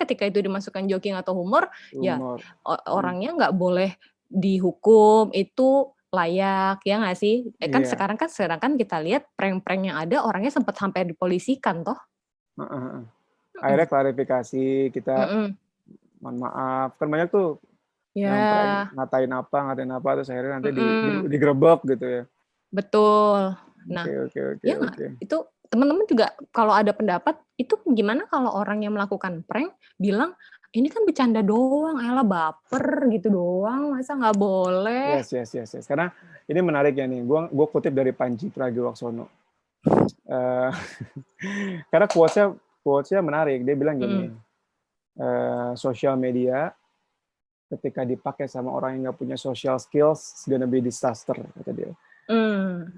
ketika itu dimasukkan joking atau humor, ya Humor. orangnya nggak boleh dihukum, itu layak, ya nggak sih? Kan Iya. sekarang kan kita lihat prank-prank yang ada orangnya sempat sampai dipolisikan toh. Heeh, heeh. Mm, Akhirnya klarifikasi, kita mm-mm. mohon maaf. Kan banyak tuh yang prank Ya, ngatain apa, terus akhirnya nanti mm-mm. digerebek gitu ya. Betul. Nah, Oke, oke, oke, ya nggak? oke. Itu teman-teman juga kalau ada pendapat, itu gimana kalau orang yang melakukan prank bilang, ini kan bercanda doang, elah baper gitu doang, masa nggak boleh? Yes, yes, yes, yes. Karena ini menarik ya nih. Gua kutip dari Panji Pragiwaksono. Eh, karena quotes-nya menarik. Dia bilang Mm-mm. gini, social media ketika dipakai sama orang yang nggak punya social skills, it's gonna be disaster, kata dia.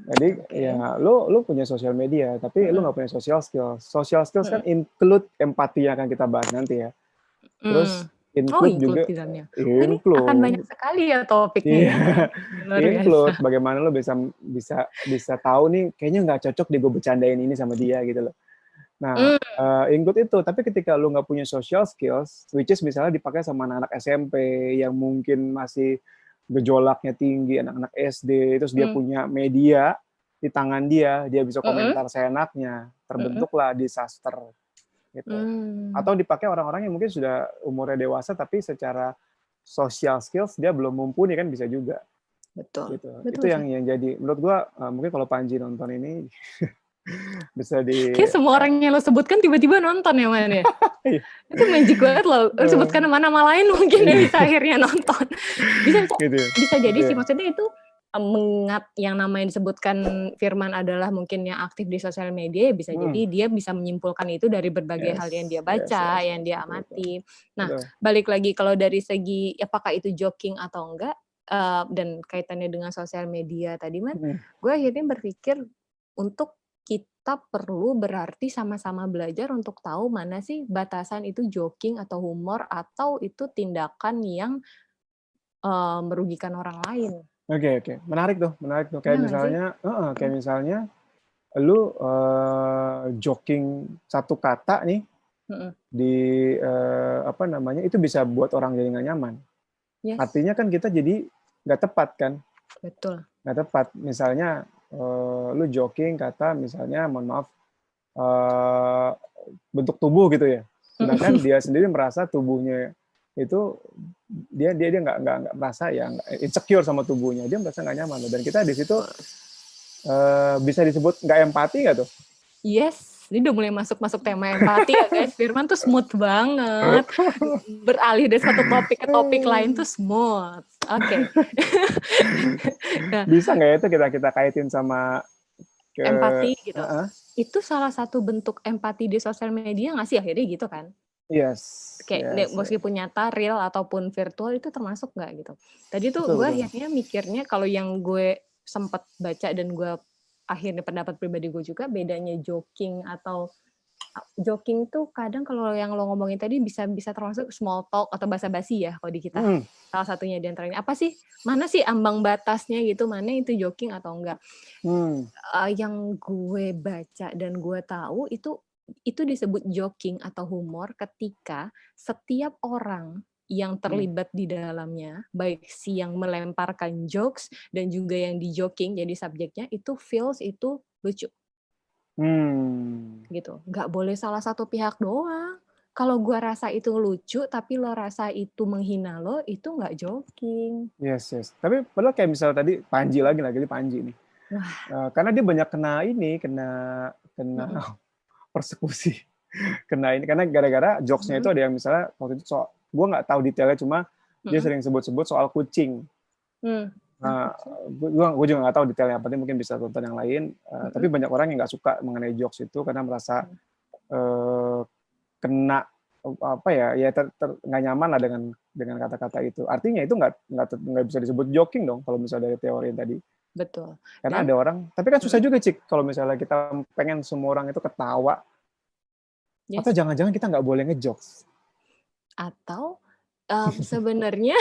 Jadi Oke. ya lu punya social media, tapi lu Mm-mm. nggak punya social skills. Social skills kan Mm-mm. include empati yang akan kita bahas nanti ya. Mm. Terus Oh, include include juga di dalamnya. Oh, ini akan banyak include sekali ya topiknya iya ya. Luar include biasa. bagaimana lu bisa bisa bisa tahu nih kayaknya nggak cocok deh gue bercandain ini sama dia gitu loh. Nah, Mm. include itu, tapi ketika lu nggak punya social skills, which is misalnya dipakai sama anak-anak SMP yang mungkin masih gejolaknya tinggi, anak-anak SD, terus dia Mm. punya media di tangan dia bisa Mm-mm. komentar seenaknya, Mm-mm. terbentuklah disaster gitu. Mm. Atau dipakai orang-orang yang mungkin sudah umurnya dewasa, tapi secara social skills dia belum mumpuni kan bisa juga Betul. gitu. Itu Betul sih. yang jadi menurut gua mungkin kalau Panji nonton ini bisa di Kayak semua orang yang lo sebutkan tiba-tiba nonton ya, Man ya? Itu magic banget loh. Lo sebutkan nama-nama lain mungkin dia bisa akhirnya nonton. Bisa gitu ya. bisa jadi Gitu sih, ya. maksudnya itu mengingat yang namanya disebutkan Firman adalah mungkin yang aktif di sosial media, ya bisa jadi dia bisa menyimpulkan itu dari berbagai hal yang dia Yes, yes, baca, yes, yang yes. dia Betul, betul. amati. Nah, Betul. balik lagi kalau dari segi apakah itu joking atau enggak, dan kaitannya dengan sosial media tadi, Man, gue akhirnya berpikir untuk kita perlu berarti sama-sama belajar untuk tahu mana sih batasan itu joking atau humor atau itu tindakan yang merugikan orang lain. Oke, oke. Menarik tuh. Iya Kayak nggak sih? misalnya lu joking satu kata nih Mm-mm. di apa namanya itu bisa buat orang jadi nggak nyaman. Yes, Artinya kan kita jadi nggak tepat kan? betul. Nggak tepat. Misalnya lu joking kata misalnya mohon maaf eh, bentuk tubuh gitu ya. Sedangkan dia sendiri merasa tubuhnya itu dia nggak merasa ya insecure sama tubuhnya, dia merasa nggak nyaman dan kita di situ bisa disebut nggak empati nggak tuh? Yes, ini udah mulai masuk tema empati ya guys. Firman tuh smooth banget. Beralih dari satu topik ke topik lain tuh smooth. Oke. Nah, Bisa nggak ya itu kita kaitin sama ke empati gitu. Itu salah satu bentuk empati di sosial media nggak sih akhirnya gitu kan? yes, Kayak yes, yes. meskipun nyata, real ataupun virtual itu termasuk nggak gitu? Tadi tuh Betul, gue betul. akhirnya mikirnya kalau yang gue sempat baca dan gue akhirnya pendapat pribadi gue juga bedanya joking atau joking tuh kadang kalau yang lo ngomongin tadi bisa termasuk small talk atau basa-basi ya kalau di kita. Salah satunya di antaranya apa sih? Mana sih ambang batasnya gitu? Mana itu joking atau enggak? Yang gue baca dan gue tahu itu disebut joking atau humor ketika setiap orang yang terlibat di dalamnya, baik si yang melemparkan jokes dan juga yang di joking jadi subjeknya itu feels itu lucu. Gitu. Nggak boleh salah satu pihak doang. Kalau gue rasa itu lucu tapi lo rasa itu menghina lo, itu nggak joking. Yes, yes. Tapi padahal kayak misalnya tadi Panji lagi Panji nih. Karena dia banyak kena persekusi. Kena ini karena gara-gara jokesnya itu ada yang misalnya waktu itu gue nggak tahu detailnya cuma dia sering sebut-sebut soal kucing. Nah, gue juga nggak tahu detailnya apa, mungkin bisa tonton yang lain. Tapi banyak orang yang nggak suka mengenai jokes itu karena merasa kena apa ya nggak nyaman lah dengan kata-kata itu. Artinya itu nggak bisa disebut joking dong kalau misalnya dari teori tadi. Betul. Karena ada orang, tapi kan susah juga Cik kalau misalnya kita pengen semua orang itu ketawa. Yes. Atau jangan-jangan kita nggak boleh ngejokes. Atau sebenarnya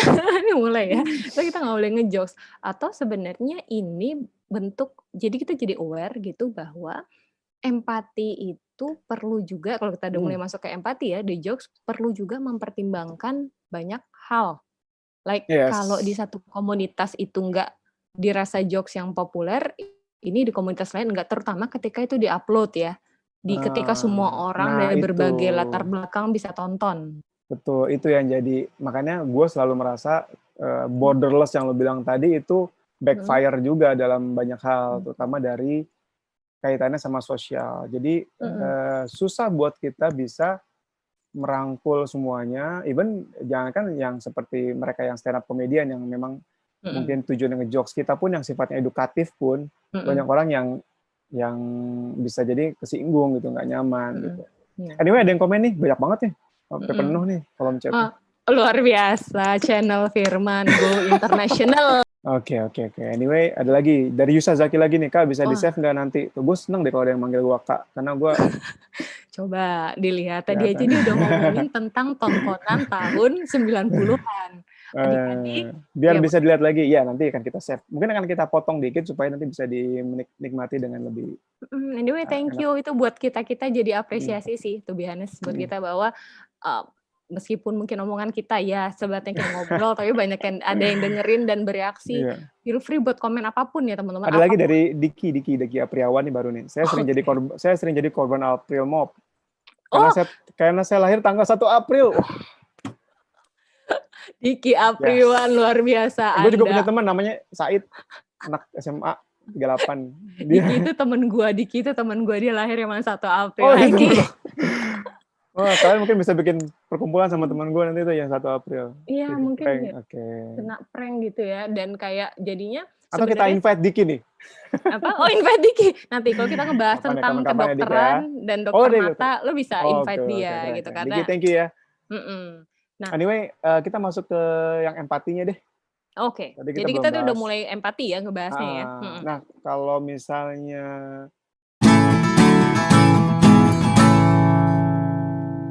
ini mulai ya, kita nggak boleh ngejokes. Atau sebenarnya ini bentuk, jadi kita jadi aware gitu bahwa empati itu perlu juga kalau kita udah mulai masuk ke empati ya, the jokes perlu juga mempertimbangkan banyak hal. Like kalau di Yes. satu komunitas itu nggak dirasa jokes yang populer, ini di komunitas lain nggak, terutama ketika itu di-upload ya. Ketika semua orang Nah dari itu. berbagai latar belakang bisa tonton. Betul, itu yang jadi makanya gue selalu merasa borderless yang lo bilang tadi itu Mhm, backfire juga dalam banyak hal, mhm, terutama dari kaitannya sama sosial. Jadi mhm, susah buat kita bisa merangkul semuanya, even jangankan yang seperti mereka yang stand up comedian yang memang mhm, mungkin tujuannya ngejokes, kita pun yang sifatnya edukatif pun banyak mhm, orang yang bisa jadi kesinggung gitu, nggak nyaman mhm, gitu. iya, Anyway, ada yang komen nih, banyak banget nih, sampai penuh mhm. nih kolom chatnya. Oh, luar biasa channel Firman Go International. Oke, oke, oke. Anyway, ada lagi dari Yusa Zaki lagi nih, Kak, bisa Wah, di-save nggak nanti? Tuh, gue seneng deh kalau ada yang manggil gue Kak, karena gue coba dilihat. Tadi aja kelihatan. dia udah ngomongin tentang tontonan tahun 90-an. Adik-adik, Biar ya bisa dilihat lagi, ya nanti akan kita save. Mungkin akan kita potong dikit supaya nanti bisa dinikmati dengan lebih anyway thank enak. you, itu buat kita-kita jadi Mm, apresiasi sih, to be honest, buat mm. kita bahwa, eee, meskipun mungkin omongan kita ya sebatasnya kayak ngobrol, tapi banyak yang ada yang dengerin dan bereaksi. Iya. Feel free buat komen apapun ya teman-teman, Ada lagi apapun. dari Diki Apriawan nih baru nih. Oke. Saya sering jadi korban April Mop karena Oh, saya lahir tanggal 1 April. Wah, Diki Apriwan yes. luar biasa Gue juga punya Anda. teman namanya Said, anak SMA 38. Diki Dia itu temen gua, dia lahir emang 1 April. Oh, Hai itu Ki. temen. Oh, kalian mungkin bisa bikin perkumpulan sama teman gue nanti tuh yang 1 April. Iya Jadi mungkin prank, ya, oke. kena prank gitu ya, dan kayak jadinya Atau kita sebenarnya invite Diki nih. apa, oh invite Diki. Nanti kalau kita ngebahas Kapan ya, tentang kapan-kapan ya Dik ya. kedokteran dan Oh, dokter Dik. mata, lo bisa Oh, oke, invite oke, dia keren, gitu keren. Diki, karena thank you ya. mhm. Nah, Anyway, kita masuk ke yang empatinya deh. oke. Tadi kita Jadi belum kita tuh udah bahas. mulai empati ya ngebahasnya ya? Mhm. Nah, kalau misalnya